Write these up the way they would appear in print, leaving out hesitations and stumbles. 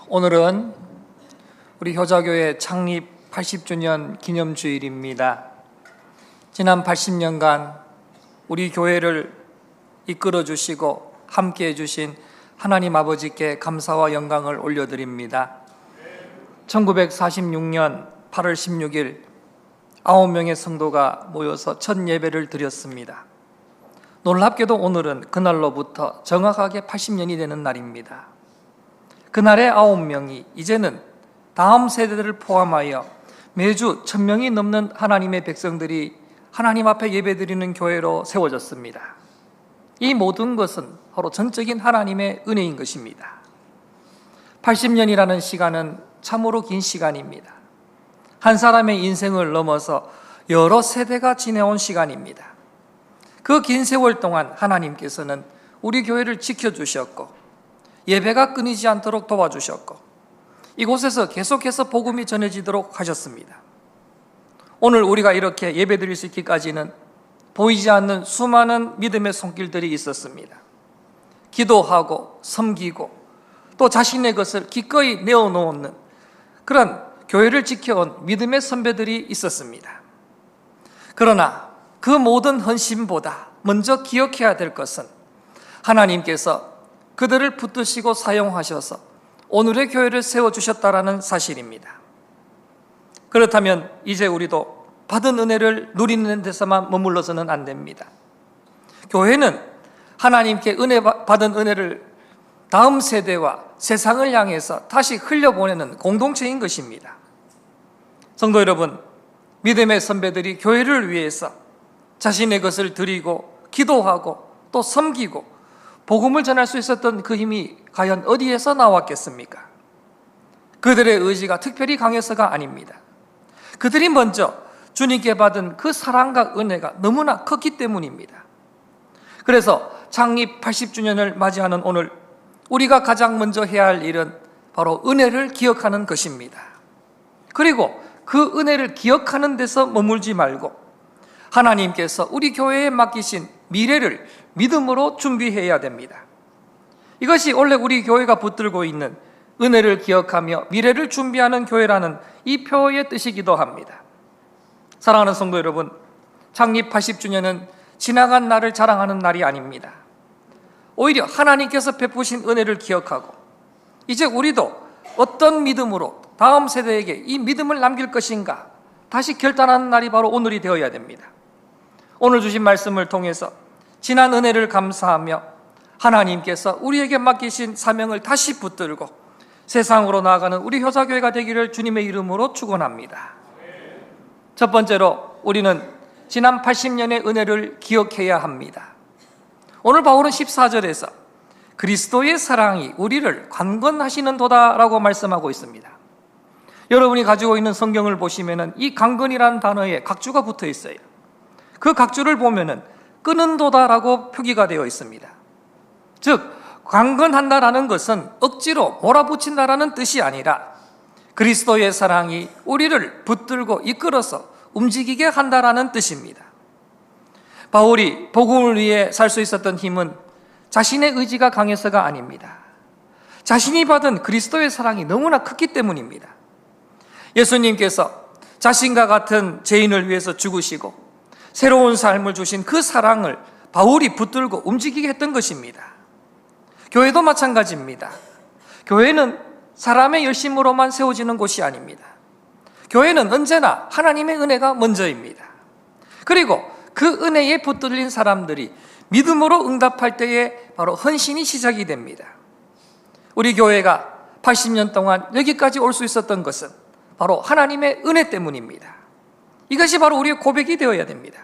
오늘은 우리 효자교회 창립 80주년 기념주일입니다. 지난 80년간 우리 교회를 이끌어 주시고 함께해 주신 하나님 아버지께 감사와 영광을 올려드립니다. 1946년 8월 16일 9명의 성도가 모여서 첫 예배를 드렸습니다. 놀랍게도 오늘은 그날로부터 정확하게 80년이 되는 날입니다. 그날의 9명이 이제는 다음 세대들을 포함하여 매주 1000명이 넘는 하나님의 백성들이 하나님 앞에 예배드리는 교회로 세워졌습니다. 이 모든 것은 바로 전적인 하나님의 은혜인 것입니다. 80년이라는 시간은 참으로 긴 시간입니다. 한 사람의 인생을 넘어서 여러 세대가 지내온 시간입니다. 그 긴 세월 동안 하나님께서는 우리 교회를 지켜주셨고 예배가 끊이지 않도록 도와주셨고 이곳에서 계속해서 복음이 전해지도록 하셨습니다. 오늘 우리가 이렇게 예배드릴 수 있기까지는 보이지 않는 수많은 믿음의 손길들이 있었습니다. 기도하고 섬기고 또 자신의 것을 기꺼이 내어놓는 그런 교회를 지켜온 믿음의 선배들이 있었습니다. 그러나 그 모든 헌신보다 먼저 기억해야 될 것은 하나님께서 그들을 붙드시고 사용하셔서 오늘의 교회를 세워주셨다라는 사실입니다. 그렇다면 이제 우리도 받은 은혜를 누리는 데서만 머물러서는 안 됩니다. 교회는 하나님께 받은 은혜를 다음 세대와 세상을 향해서 다시 흘려보내는 공동체인 것입니다. 성도 여러분, 믿음의 선배들이 교회를 위해서 자신의 것을 드리고 기도하고 또 섬기고 복음을 전할 수 있었던 그 힘이 과연 어디에서 나왔겠습니까? 그들의 의지가 특별히 강해서가 아닙니다. 그들이 먼저 주님께 받은 그 사랑과 은혜가 너무나 컸기 때문입니다. 그래서 창립 80주년을 맞이하는 오늘 우리가 가장 먼저 해야 할 일은 바로 은혜를 기억하는 것입니다. 그리고 그 은혜를 기억하는 데서 머물지 말고 하나님께서 우리 교회에 맡기신 미래를 믿음으로 준비해야 됩니다. 이것이 원래 우리 교회가 붙들고 있는 은혜를 기억하며 미래를 준비하는 교회라는 이 표의 뜻이기도 합니다. 사랑하는 성도 여러분, 창립 80주년은 지나간 날을 자랑하는 날이 아닙니다. 오히려 하나님께서 베푸신 은혜를 기억하고 이제 우리도 어떤 믿음으로 다음 세대에게 이 믿음을 남길 것인가 다시 결단하는 날이 바로 오늘이 되어야 됩니다. 오늘 주신 말씀을 통해서 지난 은혜를 감사하며 하나님께서 우리에게 맡기신 사명을 다시 붙들고 세상으로 나아가는 우리 효자교회가 되기를 주님의 이름으로 축원합니다. 첫 번째로 우리는 지난 80년의 은혜를 기억해야 합니다. 오늘 바울은 14절에서 그리스도의 사랑이 우리를 강건하시는도다라고 말씀하고 있습니다. 여러분이 가지고 있는 성경을 보시면 이 강건이라는 단어에 각주가 붙어 있어요. 그 각주를 보면 끄는도다라고 표기가 되어 있습니다. 즉 강건한다라는 것은 억지로 몰아붙인다라는 뜻이 아니라 그리스도의 사랑이 우리를 붙들고 이끌어서 움직이게 한다라는 뜻입니다. 바울이 복음을 위해 살 수 있었던 힘은 자신의 의지가 강해서가 아닙니다. 자신이 받은 그리스도의 사랑이 너무나 컸기 때문입니다. 예수님께서 자신과 같은 죄인을 위해서 죽으시고 새로운 삶을 주신 그 사랑을 바울이 붙들고 움직이게 했던 것입니다. 교회도 마찬가지입니다. 교회는 사람의 열심으로만 세워지는 곳이 아닙니다. 교회는 언제나 하나님의 은혜가 먼저입니다. 그리고 그 은혜에 붙들린 사람들이 믿음으로 응답할 때에 바로 헌신이 시작이 됩니다. 우리 교회가 80년 동안 여기까지 올 수 있었던 것은 바로 하나님의 은혜 때문입니다. 이것이 바로 우리의 고백이 되어야 됩니다.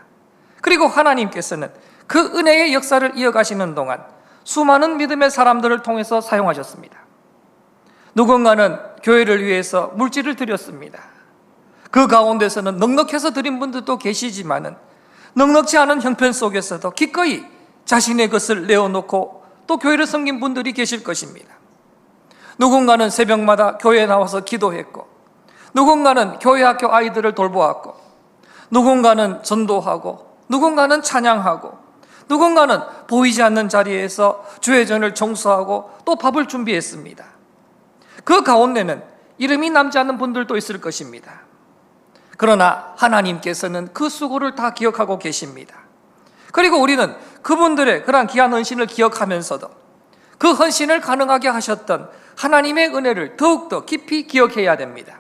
그리고 하나님께서는 그 은혜의 역사를 이어가시는 동안 수많은 믿음의 사람들을 통해서 사용하셨습니다. 누군가는 교회를 위해서 물질을 드렸습니다. 그 가운데서는 넉넉해서 드린 분들도 계시지만은 넉넉지 않은 형편 속에서도 기꺼이 자신의 것을 내어놓고 또 교회를 섬긴 분들이 계실 것입니다. 누군가는 새벽마다 교회에 나와서 기도했고 누군가는 교회 학교 아이들을 돌보았고 누군가는 전도하고 누군가는 찬양하고 누군가는 보이지 않는 자리에서 주의 전을 청소하고 또 밥을 준비했습니다. 그 가운데는 이름이 남지 않는 분들도 있을 것입니다. 그러나 하나님께서는 그 수고를 다 기억하고 계십니다. 그리고 우리는 그분들의 그러한 귀한 헌신을 기억하면서도 그 헌신을 가능하게 하셨던 하나님의 은혜를 더욱더 깊이 기억해야 됩니다.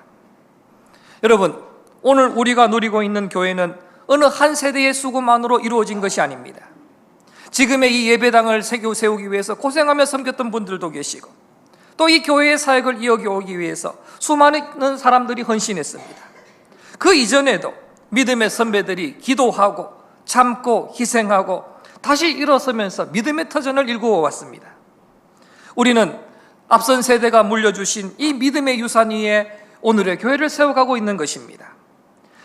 여러분, 오늘 우리가 누리고 있는 교회는 어느 한 세대의 수고만으로 이루어진 것이 아닙니다. 지금의 이 예배당을 세우기 위해서 고생하며 섬겼던 분들도 계시고, 또 이 교회의 사역을 이어오기 위해서 수많은 사람들이 헌신했습니다. 그 이전에도 믿음의 선배들이 기도하고 참고 희생하고 다시 일어서면서 믿음의 터전을 일구어 왔습니다. 우리는 앞선 세대가 물려주신 이 믿음의 유산 위에 오늘의 교회를 세워가고 있는 것입니다.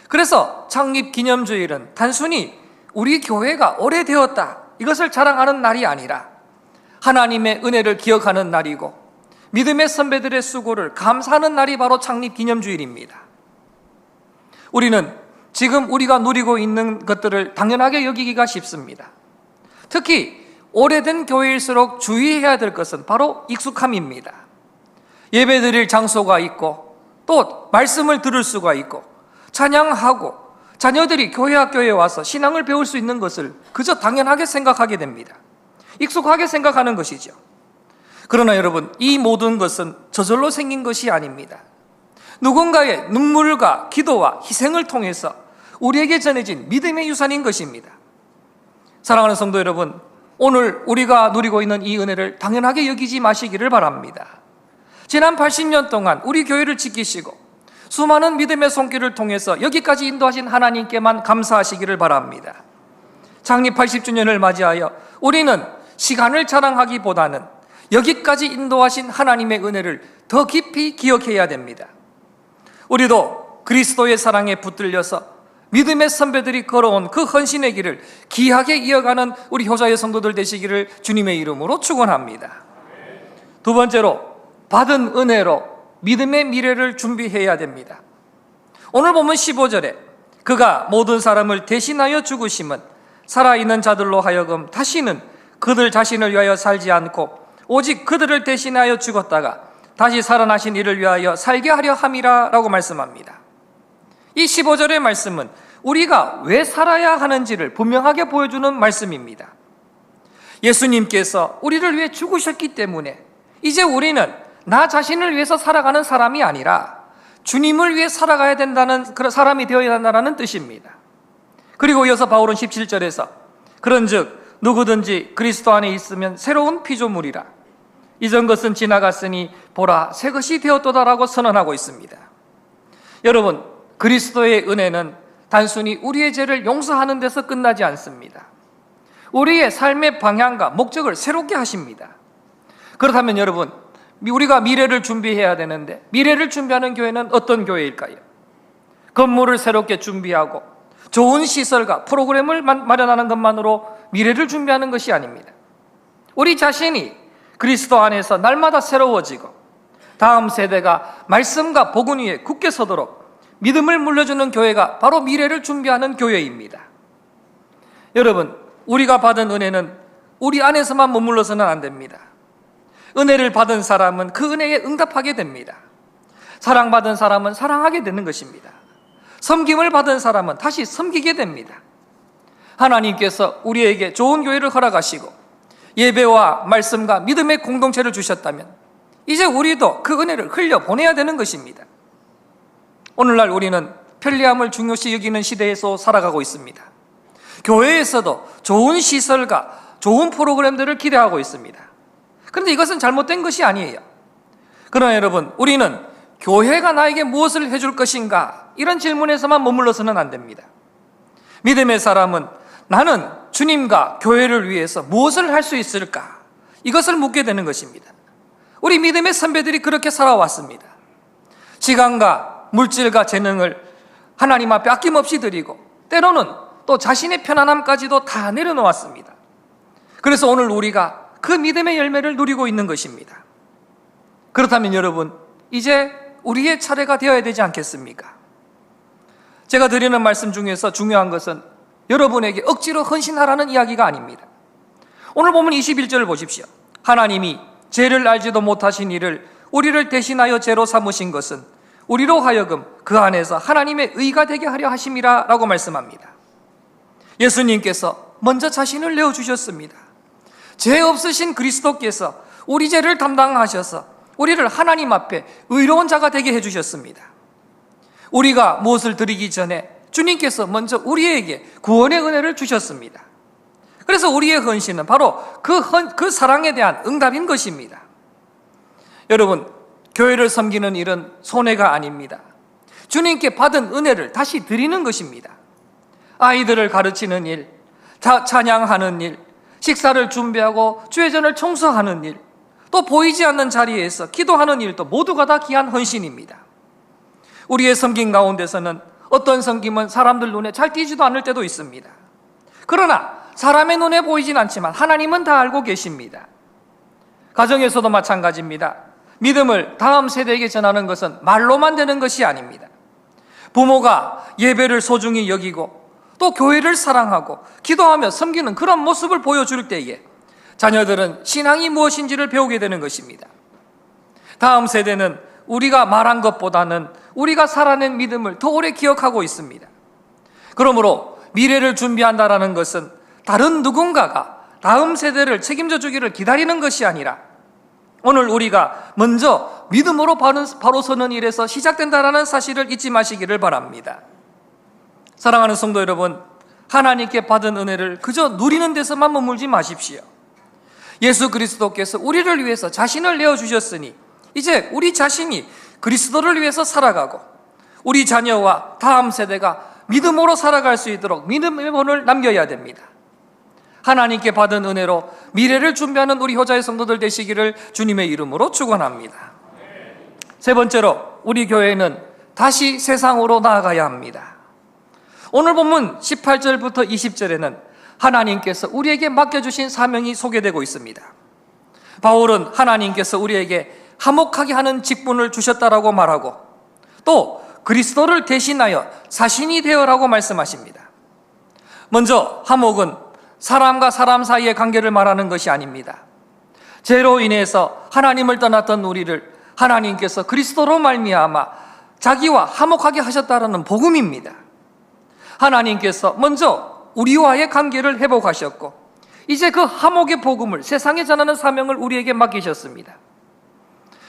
그래서 창립기념주일은 단순히 우리 교회가 오래되었다, 이것을 자랑하는 날이 아니라 하나님의 은혜를 기억하는 날이고 믿음의 선배들의 수고를 감사하는 날이 바로 창립기념주일입니다. 우리는 지금 우리가 누리고 있는 것들을 당연하게 여기기가 쉽습니다. 특히 오래된 교회일수록 주의해야 될 것은 바로 익숙함입니다. 예배드릴 장소가 있고 또 말씀을 들을 수가 있고 찬양하고 자녀들이 교회 학교에 와서 신앙을 배울 수 있는 것을 그저 당연하게 생각하게 됩니다. 익숙하게 생각하는 것이죠. 그러나 여러분, 이 모든 것은 저절로 생긴 것이 아닙니다. 누군가의 눈물과 기도와 희생을 통해서 우리에게 전해진 믿음의 유산인 것입니다. 사랑하는 성도 여러분, 오늘 우리가 누리고 있는 이 은혜를 당연하게 여기지 마시기를 바랍니다. 지난 80년 동안 우리 교회를 지키시고 수많은 믿음의 손길을 통해서 여기까지 인도하신 하나님께만 감사하시기를 바랍니다. 창립 80주년을 맞이하여 우리는 시간을 자랑하기보다는 여기까지 인도하신 하나님의 은혜를 더 깊이 기억해야 됩니다. 우리도 그리스도의 사랑에 붙들려서 믿음의 선배들이 걸어온 그 헌신의 길을 귀하게 이어가는 우리 효자의 성도들 되시기를 주님의 이름으로 축원합니다. 두 번째로, 받은 은혜로 믿음의 미래를 준비해야 됩니다. 오늘 보면 15절에 그가 모든 사람을 대신하여 죽으심은 살아있는 자들로 하여금 다시는 그들 자신을 위하여 살지 않고 오직 그들을 대신하여 죽었다가 다시 살아나신 이를 위하여 살게 하려 함이라 라고 말씀합니다. 이 15절의 말씀은 우리가 왜 살아야 하는지를 분명하게 보여주는 말씀입니다. 예수님께서 우리를 위해 죽으셨기 때문에 이제 우리는 나 자신을 위해서 살아가는 사람이 아니라 주님을 위해 살아가야 된다는 그런 사람이 되어야 한다는 뜻입니다. 그리고 이어서 바울은 17절에서 그런즉 누구든지 그리스도 안에 있으면 새로운 피조물이라 이전 것은 지나갔으니 보라 새 것이 되었도다라고 선언하고 있습니다. 여러분, 그리스도의 은혜는 단순히 우리의 죄를 용서하는 데서 끝나지 않습니다. 우리의 삶의 방향과 목적을 새롭게 하십니다. 그렇다면 여러분, 우리가 미래를 준비해야 되는데 미래를 준비하는 교회는 어떤 교회일까요? 건물을 새롭게 준비하고 좋은 시설과 프로그램을 마련하는 것만으로 미래를 준비하는 것이 아닙니다. 우리 자신이 그리스도 안에서 날마다 새로워지고 다음 세대가 말씀과 복음 위에 굳게 서도록 믿음을 물려주는 교회가 바로 미래를 준비하는 교회입니다. 여러분, 우리가 받은 은혜는 우리 안에서만 머물러서는 안 됩니다. 은혜를 받은 사람은 그 은혜에 응답하게 됩니다. 사랑받은 사람은 사랑하게 되는 것입니다. 섬김을 받은 사람은 다시 섬기게 됩니다. 하나님께서 우리에게 좋은 교회를 허락하시고 예배와 말씀과 믿음의 공동체를 주셨다면 이제 우리도 그 은혜를 흘려보내야 되는 것입니다. 오늘날 우리는 편리함을 중요시 여기는 시대에서 살아가고 있습니다. 교회에서도 좋은 시설과 좋은 프로그램들을 기대하고 있습니다. 그런데 이것은 잘못된 것이 아니에요. 그러나 여러분, 우리는 교회가 나에게 무엇을 해줄 것인가 이런 질문에서만 머물러서는 안 됩니다. 믿음의 사람은 나는 주님과 교회를 위해서 무엇을 할 수 있을까? 이것을 묻게 되는 것입니다. 우리 믿음의 선배들이 그렇게 살아왔습니다. 시간과 물질과 재능을 하나님 앞에 아낌없이 드리고 때로는 또 자신의 편안함까지도 다 내려놓았습니다. 그래서 오늘 우리가 그 믿음의 열매를 누리고 있는 것입니다. 그렇다면 여러분, 이제 우리의 차례가 되어야 되지 않겠습니까? 제가 드리는 말씀 중에서 중요한 것은 여러분에게 억지로 헌신하라는 이야기가 아닙니다. 오늘 보면 21절을 보십시오. 하나님이 죄를 알지도 못하신 이를 우리를 대신하여 죄로 삼으신 것은 우리로 하여금 그 안에서 하나님의 의가 되게 하려 하심이라 라고 말씀합니다. 예수님께서 먼저 자신을 내어주셨습니다. 죄 없으신 그리스도께서 우리 죄를 담당하셔서 우리를 하나님 앞에 의로운 자가 되게 해주셨습니다. 우리가 무엇을 드리기 전에 주님께서 먼저 우리에게 구원의 은혜를 주셨습니다. 그래서 우리의 헌신은 바로 그 사랑에 대한 응답인 것입니다. 여러분, 교회를 섬기는 일은 손해가 아닙니다. 주님께 받은 은혜를 다시 드리는 것입니다. 아이들을 가르치는 일, 찬양하는 일, 식사를 준비하고 주회전을 청소하는 일, 또 보이지 않는 자리에서 기도하는 일도 모두가 다 귀한 헌신입니다. 우리의 섬김 가운데서는 어떤 섬김은 사람들 눈에 잘 띄지도 않을 때도 있습니다. 그러나 사람의 눈에 보이진 않지만 하나님은 다 알고 계십니다. 가정에서도 마찬가지입니다. 믿음을 다음 세대에게 전하는 것은 말로만 되는 것이 아닙니다. 부모가 예배를 소중히 여기고 또 교회를 사랑하고 기도하며 섬기는 그런 모습을 보여줄 때에 자녀들은 신앙이 무엇인지를 배우게 되는 것입니다. 다음 세대는 우리가 말한 것보다는 우리가 살아낸 믿음을 더 오래 기억하고 있습니다. 그러므로 미래를 준비한다는 것은 다른 누군가가 다음 세대를 책임져 주기를 기다리는 것이 아니라 오늘 우리가 먼저 믿음으로 바로 서는 일에서 시작된다는 사실을 잊지 마시기를 바랍니다. 사랑하는 성도 여러분, 하나님께 받은 은혜를 그저 누리는 데서만 머물지 마십시오. 예수 그리스도께서 우리를 위해서 자신을 내어주셨으니 이제 우리 자신이 그리스도를 위해서 살아가고 우리 자녀와 다음 세대가 믿음으로 살아갈 수 있도록 믿음의 본을 남겨야 됩니다. 하나님께 받은 은혜로 미래를 준비하는 우리 효자의 성도들 되시기를 주님의 이름으로 축원합니다. 세 번째로 우리 교회는 다시 세상으로 나아가야 합니다. 오늘 본문 18절부터 20절에는 하나님께서 우리에게 맡겨주신 사명이 소개되고 있습니다. 바울은 하나님께서 우리에게 화목하게 하는 직분을 주셨다라고 말하고 또 그리스도를 대신하여 자신이 되어라고 말씀하십니다. 먼저 화목은 사람과 사람 사이의 관계를 말하는 것이 아닙니다. 죄로 인해서 하나님을 떠났던 우리를 하나님께서 그리스도로 말미암아 자기와 화목하게 하셨다라는 복음입니다. 하나님께서 먼저 우리와의 관계를 회복하셨고 이제 그 화목의 복음을 세상에 전하는 사명을 우리에게 맡기셨습니다.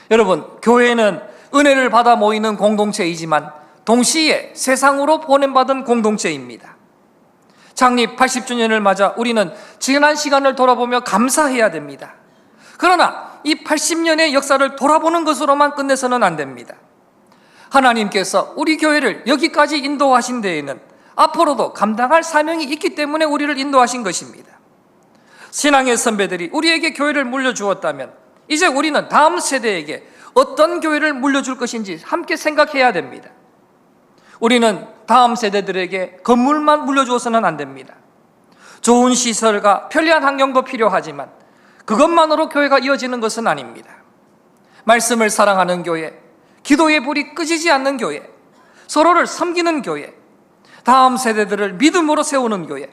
여러분, 교회는 은혜를 받아 모이는 공동체이지만 동시에 세상으로 보냄받은 공동체입니다. 창립 80주년을 맞아 우리는 지난 시간을 돌아보며 감사해야 됩니다. 그러나 이 80년의 역사를 돌아보는 것으로만 끝내서는 안 됩니다. 하나님께서 우리 교회를 여기까지 인도하신 데에는 앞으로도 감당할 사명이 있기 때문에 우리를 인도하신 것입니다. 신앙의 선배들이 우리에게 교회를 물려주었다면 이제 우리는 다음 세대에게 어떤 교회를 물려줄 것인지 함께 생각해야 됩니다. 우리는 다음 세대들에게 건물만 물려주어서는 안 됩니다. 좋은 시설과 편리한 환경도 필요하지만 그것만으로 교회가 이어지는 것은 아닙니다. 말씀을 사랑하는 교회, 기도의 불이 끄지지 않는 교회, 서로를 섬기는 교회, 다음 세대들을 믿음으로 세우는 교회,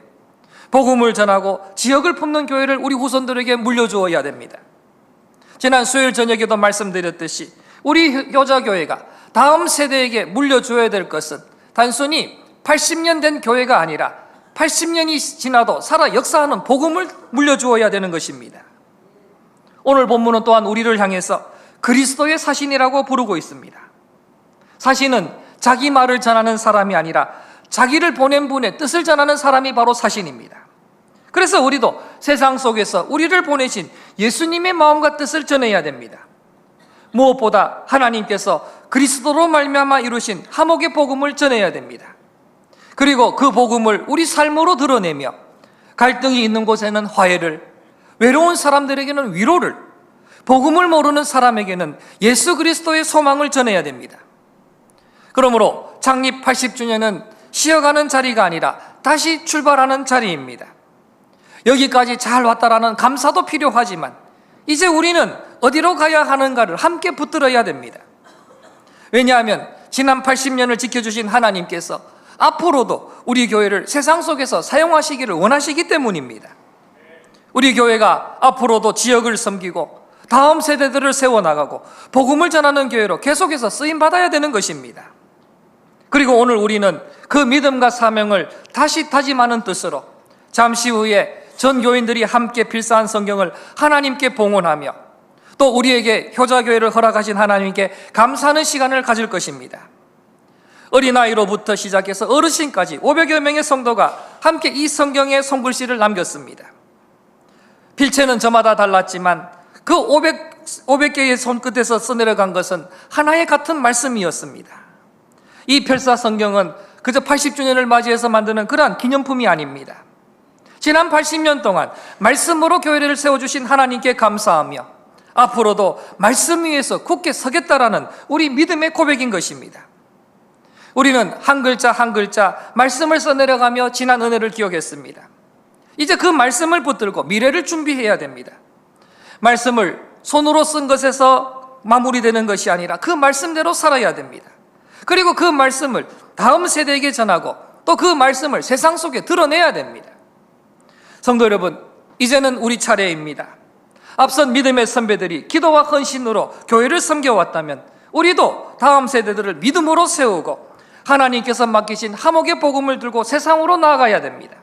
복음을 전하고 지역을 품는 교회를 우리 후손들에게 물려주어야 됩니다. 지난 수요일 저녁에도 말씀드렸듯이 우리 효자교회가 다음 세대에게 물려줘야 될 것은 단순히 80년 된 교회가 아니라 80년이 지나도 살아 역사하는 복음을 물려주어야 되는 것입니다. 오늘 본문은 또한 우리를 향해서 그리스도의 사신이라고 부르고 있습니다. 사신은 자기 말을 전하는 사람이 아니라 자기를 보낸 분의 뜻을 전하는 사람이 바로 사신입니다. 그래서 우리도 세상 속에서 우리를 보내신 예수님의 마음과 뜻을 전해야 됩니다. 무엇보다 하나님께서 그리스도로 말미암아 이루신 화목의 복음을 전해야 됩니다. 그리고 그 복음을 우리 삶으로 드러내며 갈등이 있는 곳에는 화해를, 외로운 사람들에게는 위로를, 복음을 모르는 사람에게는 예수 그리스도의 소망을 전해야 됩니다. 그러므로 창립 80주년은 쉬어가는 자리가 아니라 다시 출발하는 자리입니다. 여기까지 잘 왔다라는 감사도 필요하지만 이제 우리는 어디로 가야 하는가를 함께 붙들어야 됩니다. 왜냐하면 지난 80년을 지켜주신 하나님께서 앞으로도 우리 교회를 세상 속에서 사용하시기를 원하시기 때문입니다. 우리 교회가 앞으로도 지역을 섬기고 다음 세대들을 세워나가고 복음을 전하는 교회로 계속해서 쓰임받아야 되는 것입니다. 그리고 오늘 우리는 그 믿음과 사명을 다시 다짐하는 뜻으로 잠시 후에 전 교인들이 함께 필사한 성경을 하나님께 봉헌하며 또 우리에게 효자교회를 허락하신 하나님께 감사하는 시간을 가질 것입니다. 어린아이로부터 시작해서 어르신까지 500여 명의 성도가 함께 이 성경의 손글씨를 남겼습니다. 필체는 저마다 달랐지만 그 500개의 손끝에서 써내려간 것은 하나의 같은 말씀이었습니다. 이 필사 성경은 그저 80주년을 맞이해서 만드는 그러한 기념품이 아닙니다. 지난 80년 동안 말씀으로 교회를 세워주신 하나님께 감사하며 앞으로도 말씀 위에서 굳게 서겠다라는 우리 믿음의 고백인 것입니다. 우리는 한 글자 한 글자 말씀을 써내려가며 지난 은혜를 기억했습니다. 이제 그 말씀을 붙들고 미래를 준비해야 됩니다. 말씀을 손으로 쓴 것에서 마무리되는 것이 아니라 그 말씀대로 살아야 됩니다. 그리고 그 말씀을 다음 세대에게 전하고 또 그 말씀을 세상 속에 드러내야 됩니다. 성도 여러분, 이제는 우리 차례입니다. 앞선 믿음의 선배들이 기도와 헌신으로 교회를 섬겨왔다면 우리도 다음 세대들을 믿음으로 세우고 하나님께서 맡기신 하목의 복음을 들고 세상으로 나아가야 됩니다.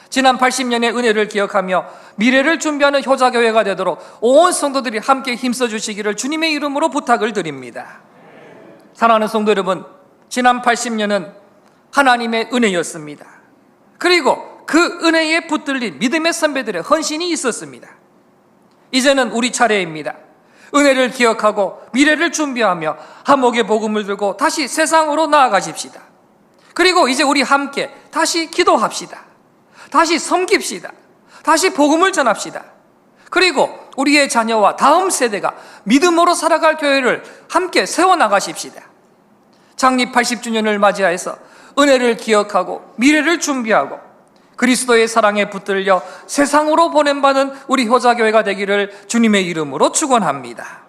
지난 80년의 은혜를 기억하며 미래를 준비하는 효자교회가 되도록 온 성도들이 함께 힘써 주시기를 주님의 이름으로 부탁을 드립니다. 사랑하는 성도 여러분, 지난 80년은 하나님의 은혜였습니다. 그리고 그 은혜에 붙들린 믿음의 선배들의 헌신이 있었습니다. 이제는 우리 차례입니다. 은혜를 기억하고 미래를 준비하며 하목의 복음을 들고 다시 세상으로 나아가십시다. 그리고 이제 우리 함께 다시 기도합시다. 다시 섬깁시다. 다시 복음을 전합시다. 그리고 우리의 자녀와 다음 세대가 믿음으로 살아갈 교회를 함께 세워나가십시다. 창립 80주년을 맞이하여서 은혜를 기억하고 미래를 준비하고 그리스도의 사랑에 붙들려 세상으로 보냄받은 우리 효자교회가 되기를 주님의 이름으로 축원합니다.